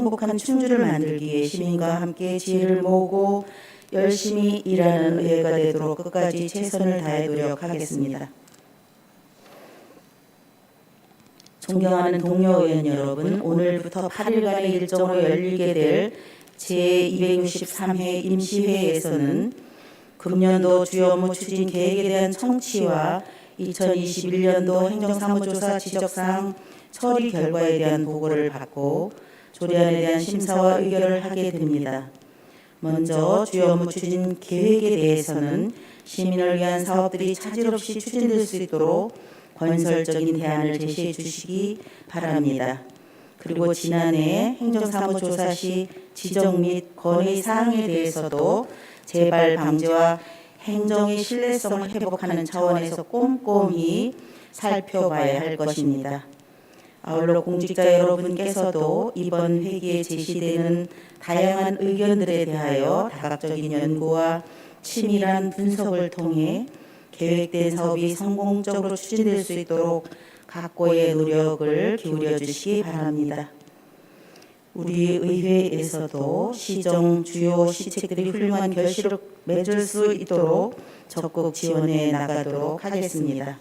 행복한 충주를 만들기 위해 시민과 함께 지혜를 모으고 열심히 일하는 의회가 되도록 끝까지 최선을 다해 노력하겠습니다. 존경하는 동료 의원 여러분, 오늘부터 8일간의 일정으로 열리게 될 제263회 임시회에서는 금년도 주요 업무 추진 계획에 대한 청취와 2021년도 행정사무조사 지적사항 처리 결과에 대한 보고를 받고 조례안에 대한 심사와 의결을 하게 됩니다. 먼저 주요 업무 추진 계획에 대해서는 시민을 위한 사업들이 차질 없이 추진될 수 있도록 건설적인 대안을 제시해 주시기 바랍니다. 그리고 지난해 행정사무조사 시 지적 및 건의 사항에 대해서도 재발 방지와 행정의 신뢰성을 회복하는 차원에서 꼼꼼히 살펴봐야 할 것입니다. 아울러 공직자 여러분께서도 이번 회기에 제시되는 다양한 의견들에 대하여 다각적인 연구와 치밀한 분석을 통해 계획된 사업이 성공적으로 추진될 수 있도록 각고의 노력을 기울여 주시기 바랍니다. 우리 의회에서도 시정 주요 시책들이 훌륭한 결실을 맺을 수 있도록 적극 지원해 나가도록 하겠습니다.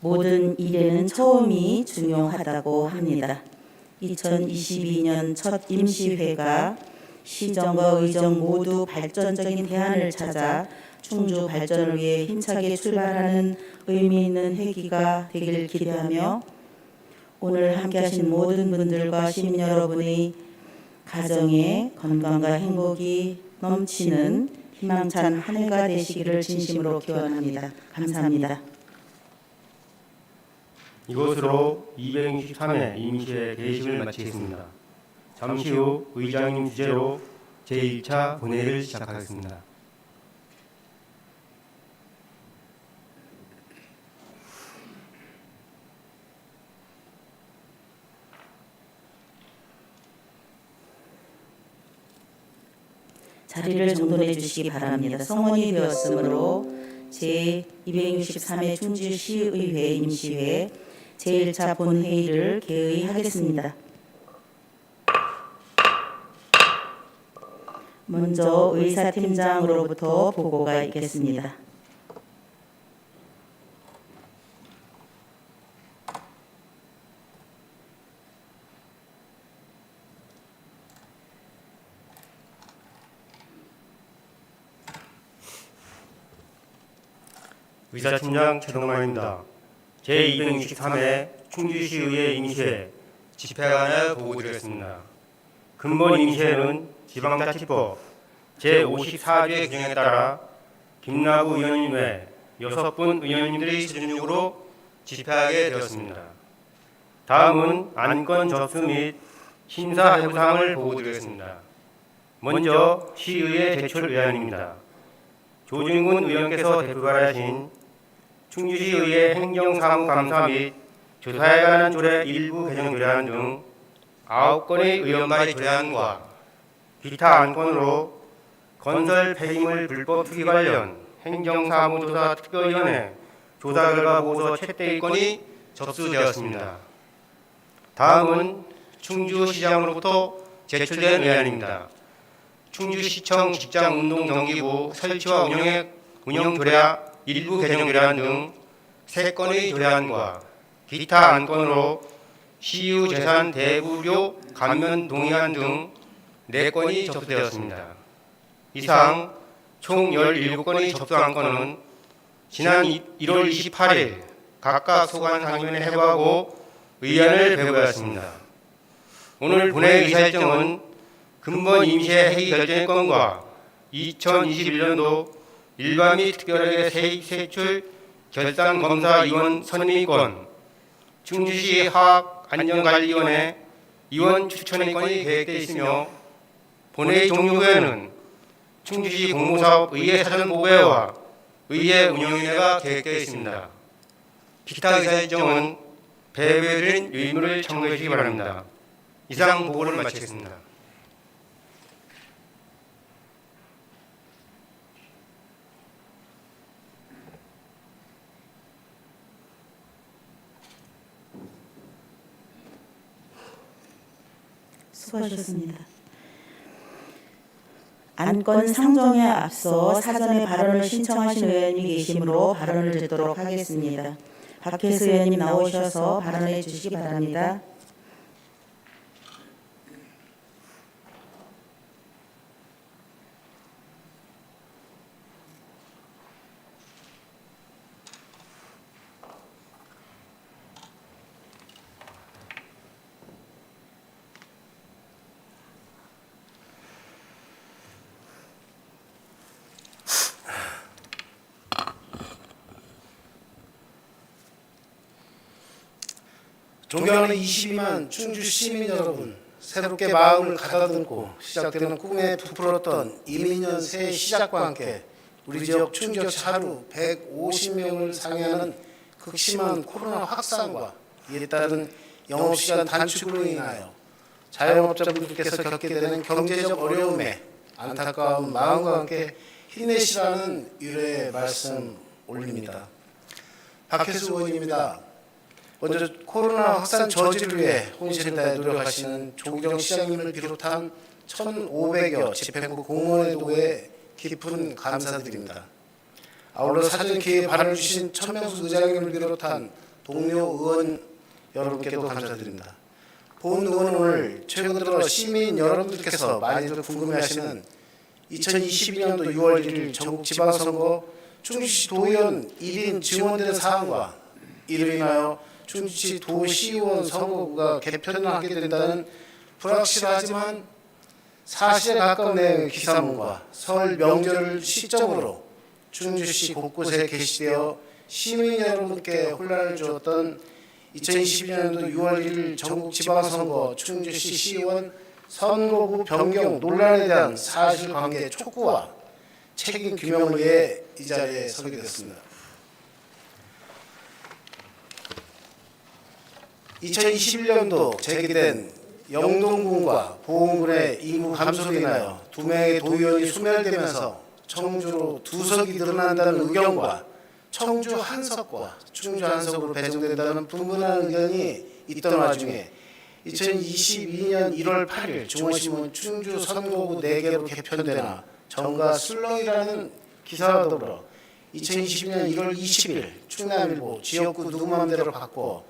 모든 일에는 처음이 중요하다고 합니다. 2022년 첫 임시회가 시정과 의정 모두 발전적인 대안을 찾아 충주 발전을 위해 힘차게 출발하는 의미 있는 회기가 되기를 기대하며 오늘 함께하신 모든 분들과 시민 여러분의 가정에 건강과 행복이 넘치는 희망찬 한 해가 되시기를 진심으로 기원합니다. 감사합니다. 이것으로 263회 임시회 개식을 마치겠습니다. 잠시 후 의장님 주재로 제1차 본회의를 시작하겠습니다. 자리를 정돈해 주시기 바랍니다. 성원이 되었으므로 제263회 충주시의회 임시회 제1차 본회의를 개의하겠습니다. 먼저 의사팀장으로부터 보고가 있겠습니다. 의사팀장 최동만입니다. 제263회 충주시의회 임시회 집회관을 보고드리겠습니다. 근본 임시회는 지방자치법 제54조의 규정에 따라 김나구 의원님 외 6분 의원님들이 수준적으로 집회하게 되었습니다. 다음은 안건 접수 및 심사 해부 사항을 보고드리겠습니다. 먼저 시의회 제출 의안입니다. 조진군 의원께서 대표발의하신 충주시의회 행정사무감사 및 조사에 관한 조례 일부 개정 조례안 등 9건의 의원발의 조례안과 기타 안건으로 건설 폐기물 불법 투기 관련 행정사무조사 특별위원회 조사 결과 보고서 채택 건이 접수되었습니다. 다음은 충주시장으로부터 제출된 의안입니다. 충주시청 직장운동경기부 설치와 운영 조례안 일부 개정 조례안 등 3건의 조례안과 기타 안건으로 시유 재산 대부료 감면 동의안 등 4건이 접수되었습니다. 이상 총 17건의 접수 안건은 지난 1월 28일 각각 소관상임위원회 회부하고 의안을 배부하였습니다. 오늘 본회의 의사 일정은 근본 임시회 회의 결정의 건과 2021년도 일반 및 특별회계 세입 세출 결산검사위원 선임권, 충주시 화학안전관리위원회 위원 추천의 건이 계획되어 있으며 본회의 종료 후에는 충주시 공모사업 의회 사전보고회와 의회 운영위원회가 계획되어 있습니다. 기타 의사 일정은 배부해드린 의무를 참고해 주시기 바랍니다. 이상 보고를 마치겠습니다. 수고하셨습니다. 안건 상정에 앞서 사전에 발언을 신청하신 의원님이 계시므로 발언을 듣도록 하겠습니다. 박혜수 의원님 나오셔서 발언해 주시기 바랍니다. 존경하는 22만 충주 시민 여러분, 새롭게 마음을 가다듬고 시작되는 꿈에 부풀었던 이민년 새해 시작과 함께 우리 지역 충주시 하루 150명을 상회하는 극심한 코로나 확산과 이에 따른 영업시간 단축으로 인하여 자영업자분들께서 겪게 되는 경제적 어려움에 안타까운 마음과 함께 힘내시라는 유례의 말씀 올립니다. 박혜수 의원입니다. 먼저 코로나 확산 저지를 위해 혼신을 다해 노력하시는 조기정 시장님을 비롯한 1,500여 집행부 공무원의 도에 깊은 감사드립니다. 아울러 사전 기회에 발언을 주신 천명수 의장님을 비롯한 동료 의원 여러분께도 감사드립니다. 본 의원은 오늘 최근 들어 시민 여러분들께서 많이들 궁금해하시는 2022년도 6월 1일 전국지방선거 충주시 도의원 1인 증원되는 사안과 이로 인하여 충주시 도시의원 선거구가 개편하게 된다는 불확실하지만 사실에 가까운 내용의 기사문과 설 명절 시점으로 충주시 곳곳에 게시되어 시민 여러분께 혼란을 주었던 2022년도 6월 1일 전국지방선거 충주시 시의원 선거구 변경 논란에 대한 사실관계 촉구와 책임 규명을 위해 이 자리에 서게 됐습니다. 2021년도 제기된 영동군과 보은군의 인구 감소로 인하여 2명의 도의원이 소멸되면서 청주로 2석이 늘어난다는 의견과 청주 한석과 충주 한석으로 배정된다는 분분한 의견이 있던 와중에 2022년 1월 8일 중앙신문 충주 선거구 4개로 개편되나 정가 술렁이라는 기사와 더불어 2020년 1월 20일 충남일보 지역구 누구 맘대로 바꿔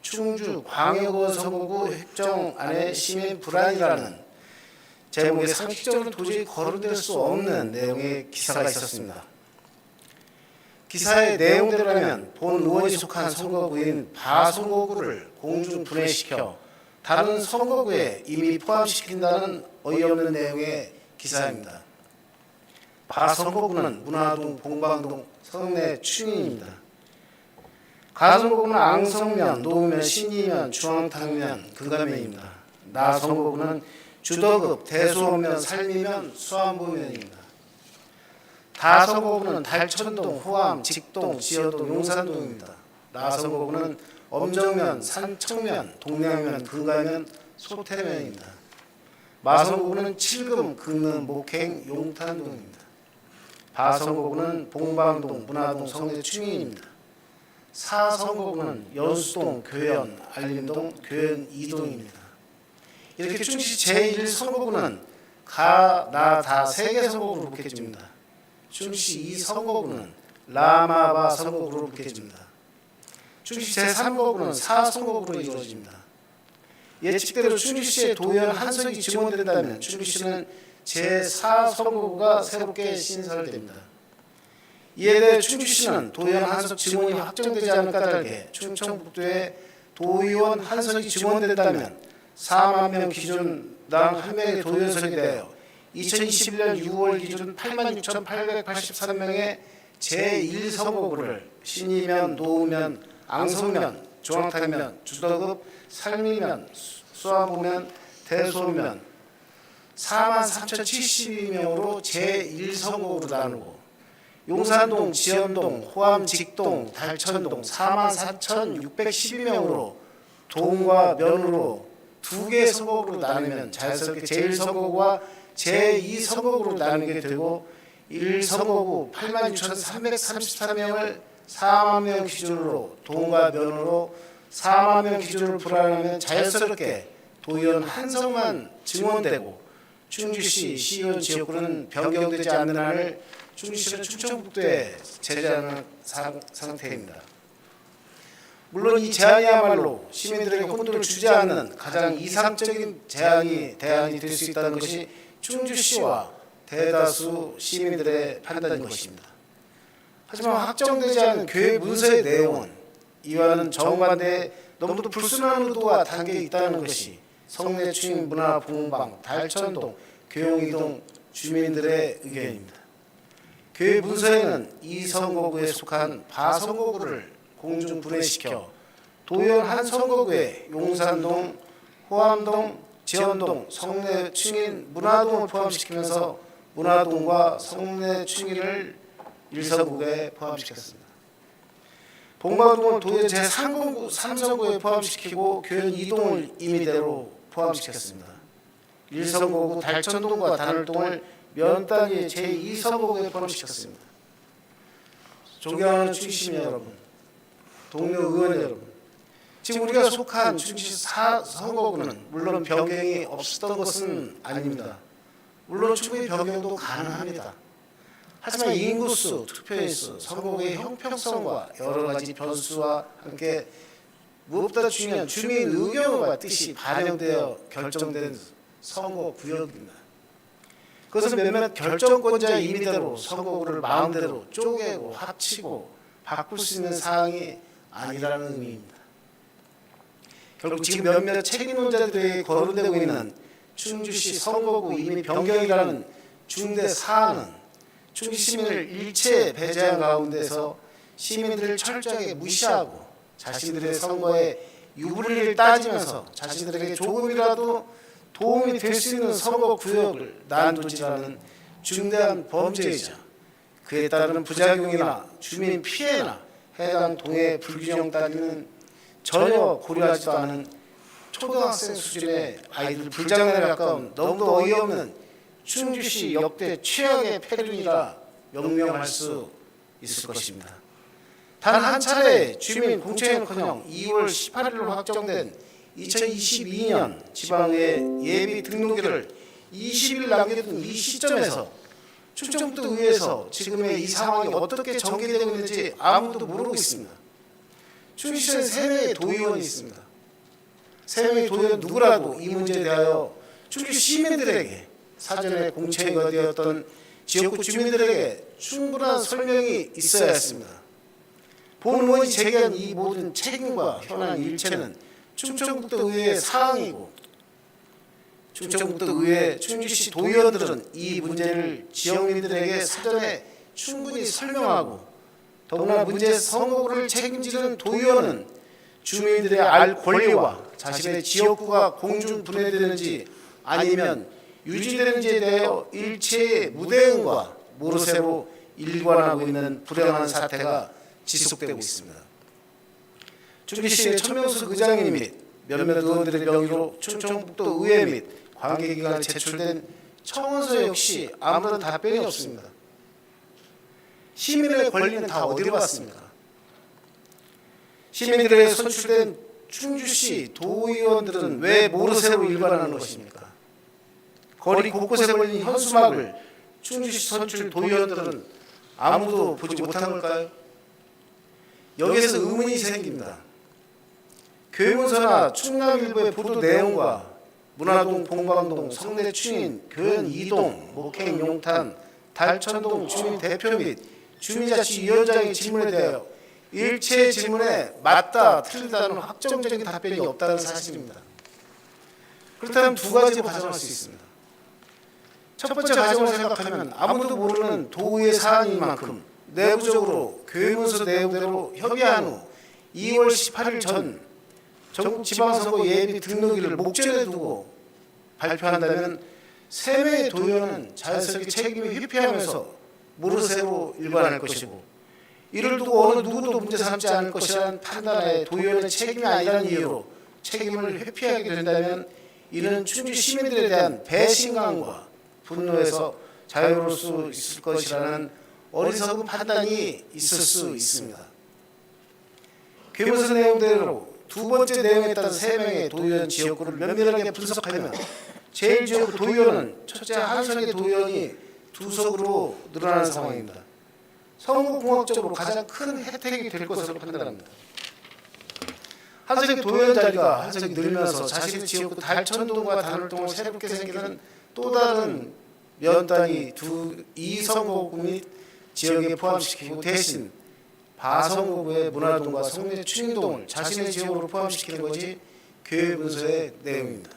충주 광역의원 선거구 획정안의 시민 불안이라는 제목에 상식적으로 도저히 거론될 수 없는 내용의 기사가 있었습니다. 기사의 내용대로라면 본 의원이 속한 선거구인 바선거구를 공중 분해시켜 다른 선거구에 이미 포함시킨다는 어이없는 내용의 기사입니다. 바선거구는 문화동, 봉방동, 성내 춘인입니다. 가선거구는 앙성면, 노면, 신이면, 중앙탕면, 금가면입니다. 나선거구는 주덕읍, 대소면, 살미면, 수안부면입니다. 다선거구는 달천동, 호암, 직동, 지여동, 용산동입니다. 나선거구는 엄정면, 산청면, 동량면, 금가면, 소태면입니다. 마선거구는 칠금, 금능, 목행, 용탄동입니다. 바선거구는 봉방동, 문화동, 성내 춘인입니다. 사선거구는 연수동, 교연, 알림동, 교연 2동입니다. 이렇게 충주시 제1선거구는 가, 나, 다 3개 선거구로 묶여집니다. 충주시 2선거구는 라마바 선거구로 묶여집니다. 충주시 제3선거구는 사선거구로 이루어집니다. 예측대로 충주시의 도의원 한석이 증원된다면 충주시는 제4선거구가 새롭게 신설됩니다. 이에 대해 충주시는 도의원 한석 증원이 확정되지 않은 까닭에 충청북도에 도의원 한석이 증원된다면 4만 명 기준당 1명의 도의원석에 대하여 2021년 6월 기준 86,883명의 제1선거구를 신이면, 노우면, 앙성면, 중앙탕면, 주덕읍, 살미면, 수안보면, 대소면 43,072명으로 제1선거구로 나누고 용산동, 지연동, 호암, 직동, 달천동 44,612명으로 동과 면으로 2개 선거구로 나누면 자연스럽게 제1선거구와 제2선거구로 나누게 되고 1선거구 86,334명을 4만 명 기준으로 동과 면으로 4만 명 기준으로 불안하면 자연스럽게 도의원 한석만 증원되고 충주시 시의원 지역구는 변경되지 않는 한을 충주시는 충청북도에 제재하는 상태입니다. 물론 이 제안이야말로 시민들에게 혼돈을 주지 않는 가장 이상적인 대안이 될 수 있다는 것이 충주시와 대다수 시민들의 판단인 것입니다. 하지만 확정되지 않은 교회 문서의 내용은 이와는 정반대의 너무도 불순한 의도가 담겨 있다는 것이 성내 충인 문화붕방, 달천동, 교영이동 주민들의 의견입니다. 교회 문서에는 이 선거구에 속한 바선거구를 공중 분해시켜 도의원 한 선거구에 용산동, 호암동, 지연동, 성내 충인 문화동을 포함시키면서 문화동과 성내 충인을 1선구에 포함시켰습니다. 본가동은 도의원 제3선구에 포함시키고 교연 2동을 임의대로 포함시켰습니다. 1선거구 달천동과 단월동을 면단위 제2선거구에 포함시켰습니다. 존경하는 충주시민 여러분, 동료 의원 여러분, 지금 우리가 속한 충주시 선거구는 물론 변경이 없었던 것은 아닙니다. 물론 충분히 변경도 가능합니다. 하지만 인구수, 투표인수, 선거구의 형평성과 여러 가지 변수와 함께 무엇보다 중요한 주민 의견과 뜻이 반영되어 결정된 선거구역입니다. 그것은 몇몇 결정권자의 임의대로 선거구를 마음대로 쪼개고 합치고 바꿀 수 있는 사항이 아니라는 의미입니다. 결국 지금 몇몇 책임론자들에게 거론되고 있는 충주시 선거구 임의 변경이라는 중대 사안은 충주 시민을 일체 배제한 가운데서 시민들을 철저하게 무시하고 자신들의 선거에 유불리를 따지면서 자신들에게 조금이라도 도움이 될 수 있는 선거 구역을 난도질하는 중대한 범죄이자 그에 따르는 부작용이나 주민 피해나 해당 동해 불균형 따위는 전혀 고려하지도 않은 초등학생 수준의 아이들 불장난에 가까운 너무도 어이없는 충주시 역대 최악의 패륜이라 명명할 수 있을 것입니다. 단 한 차례 주민 공청회는커녕 2월 18일로 확정된 2022년 지방의 예비 등록일을 20일 남겨둔 이 시점에서 충청북도 의회에서 지금의 이 상황이 어떻게 전개되고 있는지 아무도 모르고 있습니다. 충주시에 3명의 도의원이 있습니다. 3명의 도의원 누구라도 이 문제에 대하여 충주 시민들에게 사전에 공청회가 되었던 지역구 주민들에게 충분한 설명이 있어야 했습니다. 본 의원이 제기한 이 모든 책임과 현안 일체는 충청북도 의회의 사항이고 충청북도 의회 충주시 도의원들은 이 문제를 지역민들에게 사전에 충분히 설명하고 더구나 문제 선거구를 책임지는 도의원은 주민들의 알 권리와 자신의 지역구가 공중 분해되는지 아니면 유지되는지에 대하여 일체의 무대응과 모르쇠로 일관하고 있는 불행한 사태가 지속되고 있습니다. 충주시의 천명숙 의장님 및 몇몇 의원들의 명의로 충청북도 의회 및 관계기관에 제출된 청원서 역시 아무런 답변이 없습니다. 시민의 권리는 다 어디로 갔습니까? 시민들에게 선출된 충주시 도의원들은 왜 모르쇠로 일관하는 것입니까? 거리 곳곳에 걸린 현수막을 충주시 선출 도의원들은 아무도 보지 못한 걸까요? 여기에서 의문이 생깁니다. 교회문서나 충남일보의 보도 내용과 문화동, 봉광동, 성내 충인, 교연 2동, 목행, 용탄, 달천동 주민 대표 및 주민자치위원장의 질문에 대하여 일체의 질문에 맞다, 틀리다는 확정적인 답변이 없다는 사실입니다. 그렇다면 두 가지로 가정할 수 있습니다. 첫 번째 가정을 생각하면 아무도 모르는 도의의 사안인 만큼 내부적으로 교회문서 내용대로 협의한 후 2월 18일 전 전국 지방선거 예비 등록일을 목전에 두고 발표한다면 3명의 도의원은 자연스럽게 책임이 회피하면서 모르쇠로 일관할 것이고 이를 두고 어느 누구도 문제 삼지 않을 것이라는 판단에 도의원의 책임이 아니라는 이유로 책임을 회피하게 된다면 이는 충주 시민들에 대한 배신감과 분노에서 자유로울 수 있을 것이라는 어리석은 판단이 있을 수 있습니다. 교문서 내용대로 두 번째 내용에 따른 3명의 도의원 지역구를 면밀하게 분석하면 제1지역구 도의원은 첫째 한석의 도의원이 2석으로 늘어나는 상황입니다. 선거공학적으로 가장 큰 혜택이 될 것으로 판단합니다. 한석의 도의원 자리가 한석이 늘면서 자신의 지역구 달천동과 단월동을 새롭게 생기는 또 다른 면단위 2선거구 및 지역에 포함시키고 대신 바선거구의 문화동과 성내 춘인동을 자신의 지역으로 포함시키는 것이 교회문서의 내용입니다.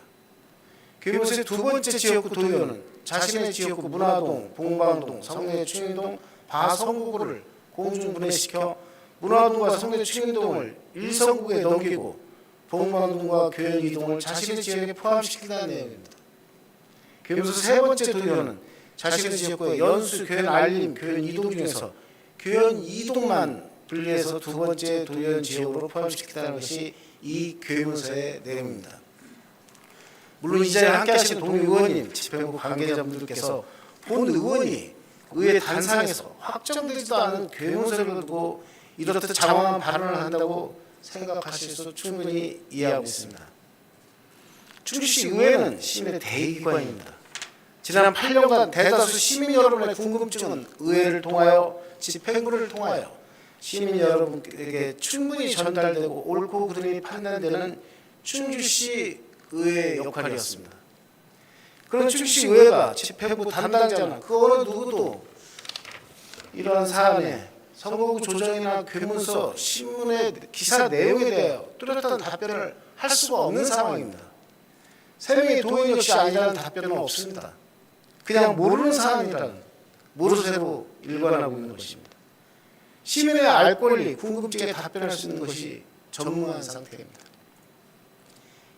교회문서의 두 번째 지역구 도의원은 자신의 지역구 문화동, 봉방동, 성내 춘인동, 바선거구를 공중분해시켜 문화동과 성내 춘인동을 1선구에 넘기고 봉방동과 교연 이동을 자신의 지역에 포함시킨다는 내용입니다. 교회문서 세 번째 도의원은 자신의 지역구의 연수, 교연 알림, 교연 이동 중에서 교연 이동만 분리해서 두 번째 도의원 지역으로 포함시키다는 것이 이 교회문서의 내용입니다. 물론 이 자리에 함께하신 동의원님, 집행부 관계자분들께서 본 의원이 의회 단상에서 확정되지도 않은 교회문서를 두고 이렇듯 장황한 발언을 한다고 생각하실 수 충분히 이해하고 있습니다. 충주시 의회는 시민의 대의기관입니다. 지난 8년간 대다수 시민 여러분의 궁금증은 의회를 통하여 집행부를 통하여 시민 여러분에게 충분히 전달되고 옳고 그름이 판단되는 충주시 의회의 역할이었습니다. 그런 충주시 의회가 집행부 담당자나 그 어느 누구도 이러한 사안에 선거구 조정이나 교문서, 신문의 기사 내용에 대하여 뚜렷한 답변을 할 수가 없는 상황입니다. 3명의 도의원 역시 아니라는 답변은 없습니다. 그냥 모르는 사안이라는 모르쇠로 일관하고 있는 것입니다. 시민의 알 권리, 궁금증에 답변할 수 있는 것이 전무한 상태입니다.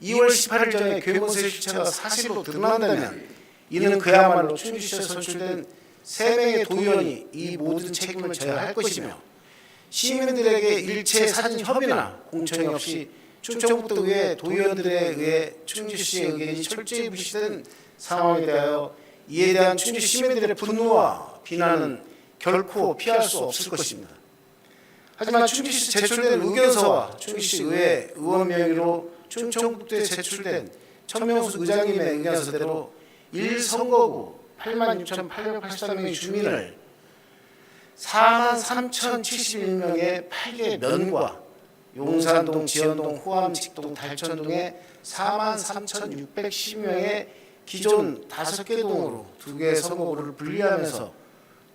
2월 18일 전에 교문서의 실체가 사실로 드러난다면 이는 그야말로 충주시에 선출된 3명의 도의원이 이 모든 책임을 져야 할 것이며 시민들에게 일체 사전 협의나 공청회 없이 충청북도 의회 도의원들에 의해 충주시의 의견이 철저히 무시된 상황에 대하여 이에 대한 충주 시민들의 분노와 비난은 결코 피할 수 없을 것입니다. 하지만 충주시 제출된 의견서와 충주시 의회 의원 명의로 충청북도에 제출된 천명수 의장님의 의견서대로 1선거구 86,883명의 주민을 43,071명의 8개 면과 용산동, 지연동, 호암, 직동, 달천동의 43,610명의 기존 5개 동으로 2개의 선거구를 분리하면서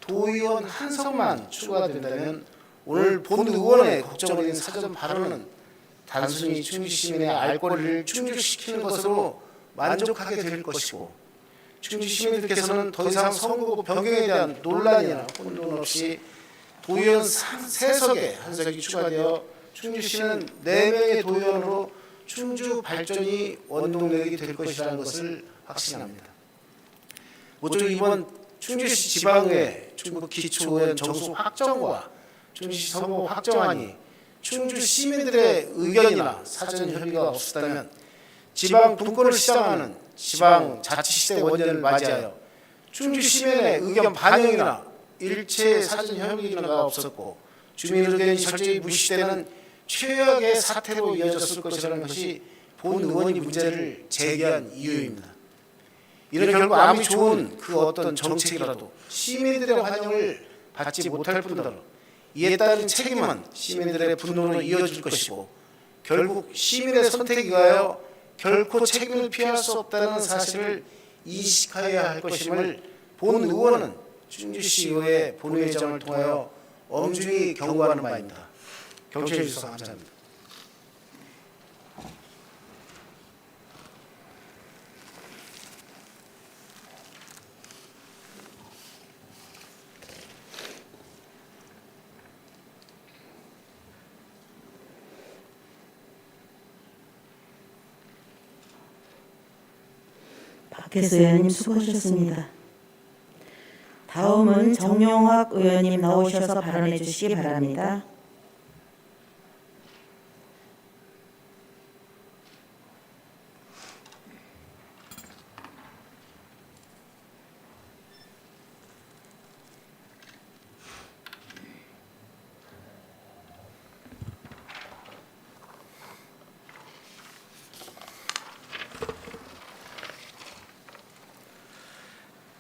도의원 한 석만 추가된다면 오늘 본 의원의 걱정을 사전 발언은 단순히 충주 시민의 알 권리를 충족시키는 것으로 만족하게 될 것이고 충주 시민들께서는 더 이상 선거구 변경에 대한 논란이나 혼돈 없이 도의원 3석에 한 석이 추가되어 충주시는 4명의 도의원으로 충주 발전이 원동력이 될 것이라는 것을 확신합니다. 모쪼록 이번 충주시 지방의회 충북 기초의원 정수 확정과 충주시 선거 확정안이 충주 시민들의 의견이나 사전 협의가 없었다면 지방 분권을 시장하는 지방 자치시대 원년을 맞이하여 충주 시민의 의견 반영이나 일체 사전 협의가 없었고 주민 의견이 철저히 무시되는 최악의 사태로 이어졌을 것이라는 것이 본 의원이 문제를 제기한 이유입니다. 이는 결국 아무리 좋은 그 어떤 정책이라도 시민들의 환영을 받지 못할 뿐더러 이에 따른 책임은 시민들의 분노로 이어질 것이고 결국 시민의 선택에 의하여 결코 책임을 피할 수 없다는 사실을 인식해야 할 것임을 본 의원은 충주시 의회 본회의장을 통하여 엄중히 경고하는 바입니다. 경청해 주셔서 감사합니다. 박혜수 의원님 수고하셨습니다. 다음은 정용학 의원님 나오셔서 발언해 주시기 바랍니다.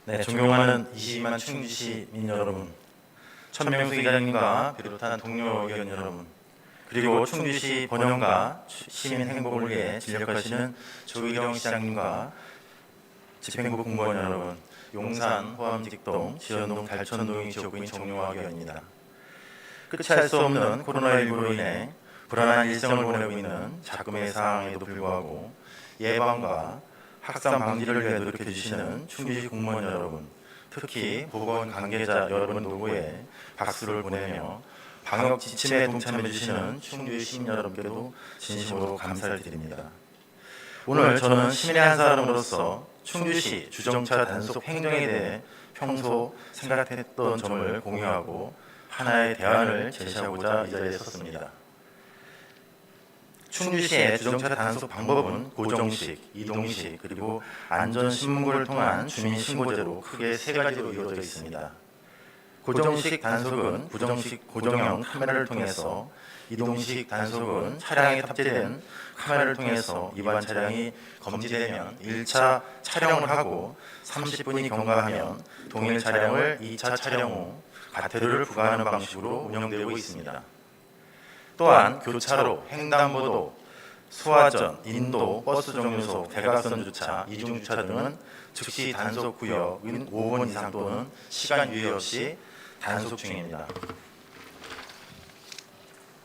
네, 존경하는 22만 충주시 민 여러분, 천명수 기자님과 비롯한 동료 의원 여러분, 그리고 충주시 번영과 시민 행복을 위해 진력하시는 조의경 시장님과 집행부 공무원 여러분, 용산, 호암직동, 지연동, 달천동의 지역구인 정용화 의원입니다. 끝이 할 수 없는 코로나19로 인해 불안한 일정을 보내고 있는 작금의 상황에도 불구하고 예방과 확산 방지를 위해 노력해 주시는 충주시 공무원 여러분, 특히 보건 관계자 여러분 노고에 박수를 보내며 방역 지침에 동참해 주시는 충주시 시민 여러분께도 진심으로 감사를 드립니다. 오늘 저는 시민의 한 사람으로서 충주시 주정차 단속 행정에 대해 평소 생각했던 점을 공유하고 하나의 대안을 제시하고자 이 자리에 섰습니다. 충주시의 주정차 단속 방법은 고정식, 이동식, 그리고 안전신문고를 통한 주민신고제로 크게 세 가지로 이루어져 있습니다. 고정식 단속은 고정형 카메라를 통해서, 이동식 단속은 차량에 탑재된 카메라를 통해서 위반 차량이 검지되면 1차 촬영을 하고 30분이 경과하면 동일 차량을 2차 촬영 후 과태료를 부과하는 방식으로 운영되고 있습니다. 또한 교차로, 횡단보도, 소화전, 인도, 버스 정류소, 대각선 주차, 이중 주차 등은 즉시 단속 구역인 5분 이상 또는 시간 유예 없이 단속 중입니다.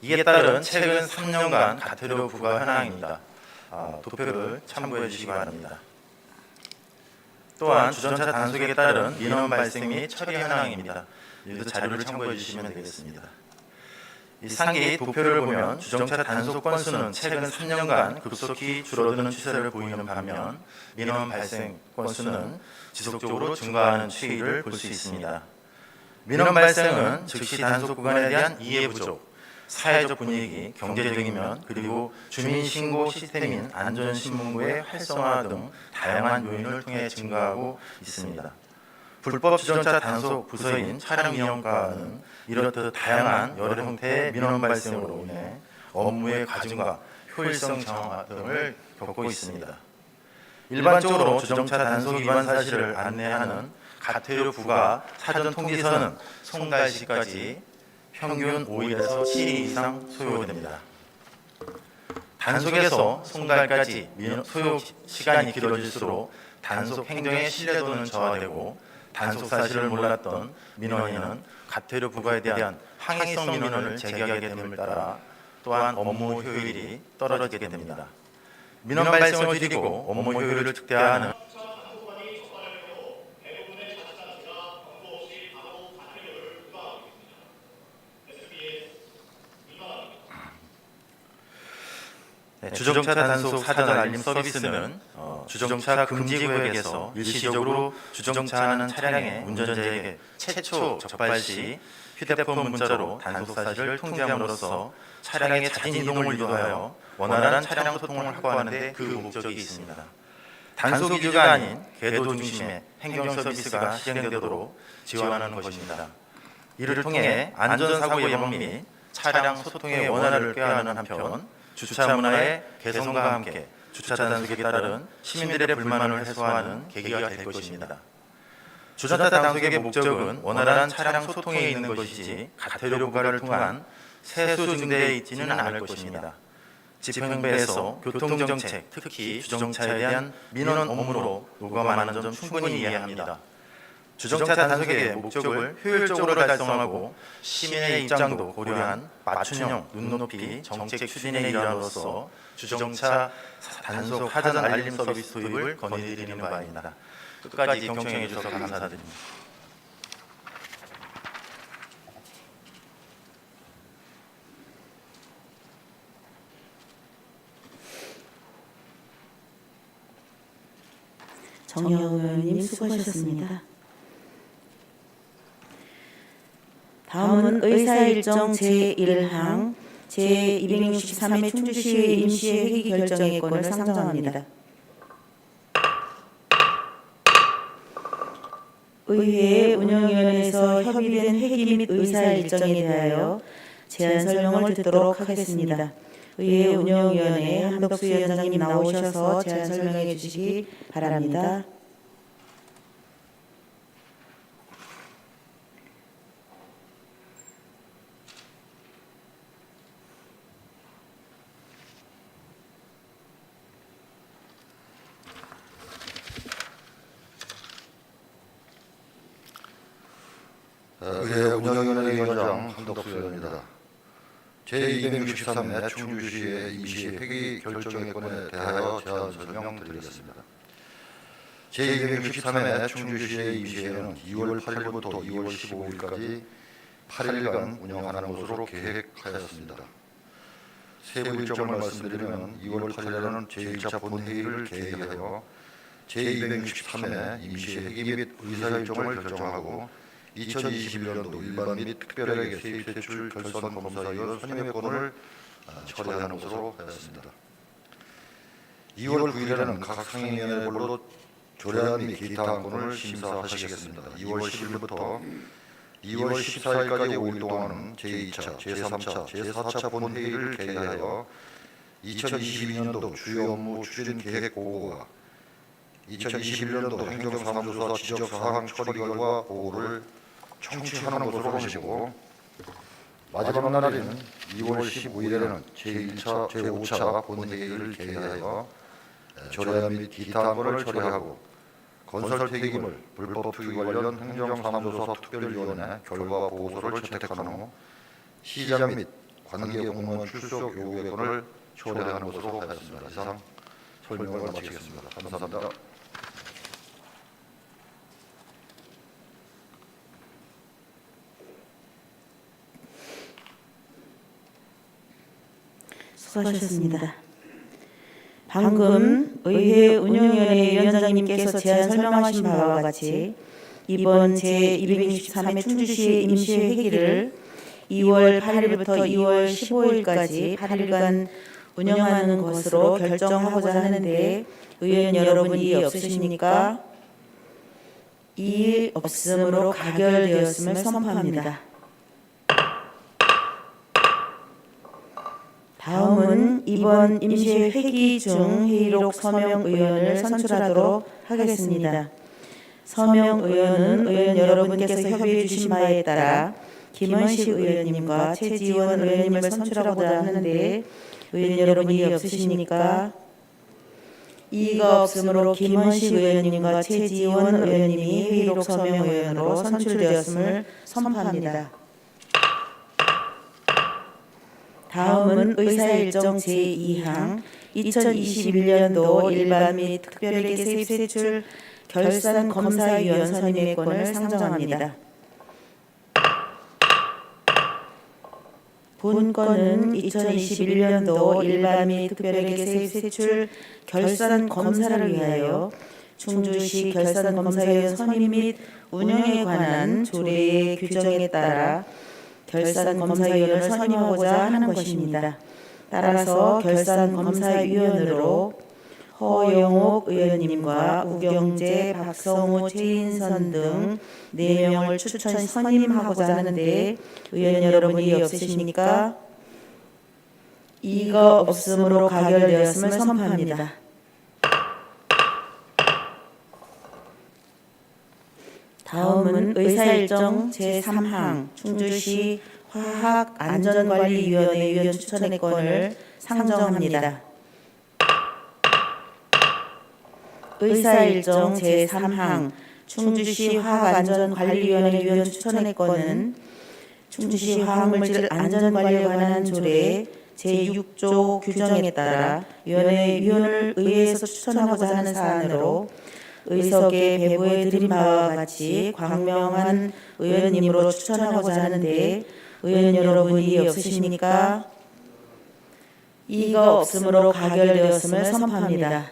이에 따른 최근 3년간 과태료 부과 현황입니다. 도표를 참고해 주시기 바랍니다. 또한 주전차 단속에 따른 민원 발생 및 처리 현황입니다. 이도 자료를 참고해 주시면 되겠습니다. 이 상기 도표를 보면 주정차 단속 건수는 최근 3년간 급속히 줄어드는 추세를 보이는 반면 민원 발생 건수는 지속적으로 증가하는 추이를 볼 수 있습니다. 민원 발생은 즉시 단속 구간에 대한 이해 부족, 사회적 분위기, 경제적인 면, 그리고 주민신고 시스템인 안전신문고의 활성화 등 다양한 요인을 통해 증가하고 있습니다. 불법 주정차 단속 부서인 차량위험과는 이렇듯 다양한 여러 형태의 민원 발생으로 인해 업무의 과중과 효율성 저하 등을 겪고 있습니다. 일반적으로 주정차 단속 위반 사실을 안내하는 과태료 부과 사전 통지서는 송달 시까지 평균 5일에서 7일 이상 소요됩니다. 단속에서 송달까지 소요 시간이 길어질수록 단속 행정의 신뢰도는 저하되고 단속 사실을 몰랐던 민원인은 과태료 부과에 대한 항의성 민원을 제기하게 됨을 따라 또한 업무 효율이 떨어지게 됩니다. 민원 발생을 줄이고 업무 효율을 극대화하는 주정차 단속 사전 알림 서비스는 주정차 금지 구역에서 일시적으로 주정차하는 차량의 운전자에게 최초 적발 시 휴대폰 문자로 단속 사실을 통지함으로써 차량의 자진 이동을 유도하여 원활한 차량 소통을 확보하는 데 그 목적이 있습니다. 단속 위주가 아닌 계도 중심의 행정 서비스가 시행되도록 지원하는 것입니다. 이를 통해 안전사고 예방 및 차량 소통의 원활을 꾀하는 한편 주차 문화의 개선과 함께 주차 단속에 따른 시민들의 불만을 해소하는 계기가 될 것입니다. 주정차 단속의 목적은 원활한 차량 소통에 있는 것이지 과태료 부과를 통한 세수 증대에 있지는 않을 것입니다. 집행부에서 교통정책, 특히 주정차에 대한 민원 업무로 노감하는 점 충분히 이해합니다. 주정차 단속의 목적을 효율적으로 달성하고 시민의 입장도 고려한 맞춤형 눈높이 정책 추진의 일환으로서 주정차 단속 사전 알림 서비스 도입을 건의드리는 바입니다. 끝까지 경청해 주셔서 감사드립니다. 정영 의원님 수고하셨습니다. 다음은 의사일정 제1항 제263회 충주시의 임시회 회기 결정의권을 상정합니다. 의회 운영위원회에서 협의된 회기 및 의사일정에 대하여 제안 설명을 듣도록 하겠습니다. 의회 운영위원회 한덕수 위원장님 나오셔서 제안 설명해 주시기 바랍니다. 의회 운영위원회 위원장 한덕수 의원입니다. 제263회 충주시의 임시 회기 결정의권에 대하여 제안 설명드리겠습니다. 제263회 충주시의 임시회는 2월 8일부터 2월 15일까지 8일간 운영하는 것으로 계획하였습니다. 세부 일정을 말씀드리면 2월 8일에는 제1차 본회의를 개의하여 제263회 임시회기 및 의사일정을 결정하고 2021년도 일반 및 특별회계 세입세출 결선 검사위원 선임의 권을 처리하는 것으로 하였습니다. 2월 9일에는 각 상임위원회별로 조례안 및 기타 안건을 심사하시겠습니다. 2월 10일부터 2월 14일까지 5일 동안은 제2차, 제3차, 제4차 본회의를 개의하여 2022년도 주요 업무 추진 계획 보고와 2021년도 행정사무조사 지적사항 처리 결과 보고를 청취하는 것으로 하시고, 마지막 날인 2월 15일에는 제1차, 제5차 본회의를 개의하여 조례안 및 기타 안건을 처리하고 건설 폐기물 불법 투기 관련 행정사무조사 특별위원회 결과 보고서를 채택한 후 시장 및 관계 공무원 출석 요구권을 초래하는 것으로 하였습니다. 이상 설명을 마치겠습니다. 감사합니다. 수고하셨습니다. 방금 의회 운영위원회 위원장님께서 제안 설명하신 바와 같이 이번 제263회 충주시의 임시회기를 2월 8일부터 2월 15일까지 8일간 운영하는 것으로 결정하고자 하는데 의원 여러분 이의 없으십니까? 이의 없음으로 가결되었음을 선포합니다. 다음은 이번 임시회기 중 회의록 서명 의원을 선출하도록 하겠습니다. 서명 의원은 의원 여러분께서 협의해 주신 바에 따라 김원식 의원님과 최지원 의원님을 선출하고자 하는데 의원 여러분 이의 없으십니까? 이의가 없으므로 김원식 의원님과 최지원 의원님이 회의록 서명 의원으로 선출되었음을 선포합니다. 다음은 의사일정 제2항 2021년도 일반 및 특별회계 세입세출 결산 검사위원 선임의 권을 상정합니다. 본 건은 2021년도 일반 및 특별회계 세입세출 결산 검사를 위하여 충주시 결산검사위원 선임 및 운영에 관한 조례의 규정에 따라 결산검사위원을 선임하고자 하는 것입니다. 따라서 결산검사위원으로 허영옥 의원님과 우경재, 박성우, 최인선 등 4명을 추천 선임하고자 하는데 의원 여러분이 없으십니까? 이의가 없으므로 가결되었음을 선포합니다. 다음은 의사일정 제3항 충주시 화학안전관리위원회 위원 추천의 권을 상정합니다. 의사일정 제3항 충주시 화학안전관리위원회 위원 추천의 권은 충주시 화학물질 안전관리에 관한 조례 제6조 규정에 따라 위원회 위원을 의회에서 추천하고자 하는 사안으로 의석에 배부해 드린 바와 같이 광명한 의원님으로 추천하고자 하는데 의원 여러분 이의 없으십니까? 이의가 없으므로 가결되었음을 선포합니다.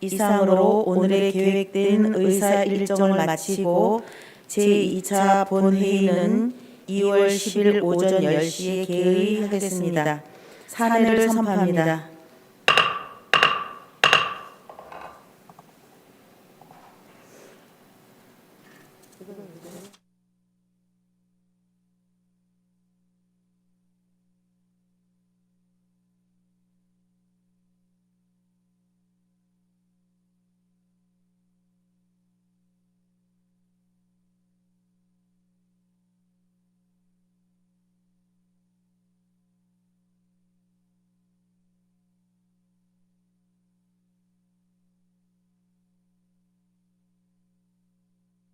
이상으로 오늘의 계획된 의사 일정을 마치고 제2차 본회의는 2월 10일 오전 10시에 개의하겠습니다. 사내를 선포합니다.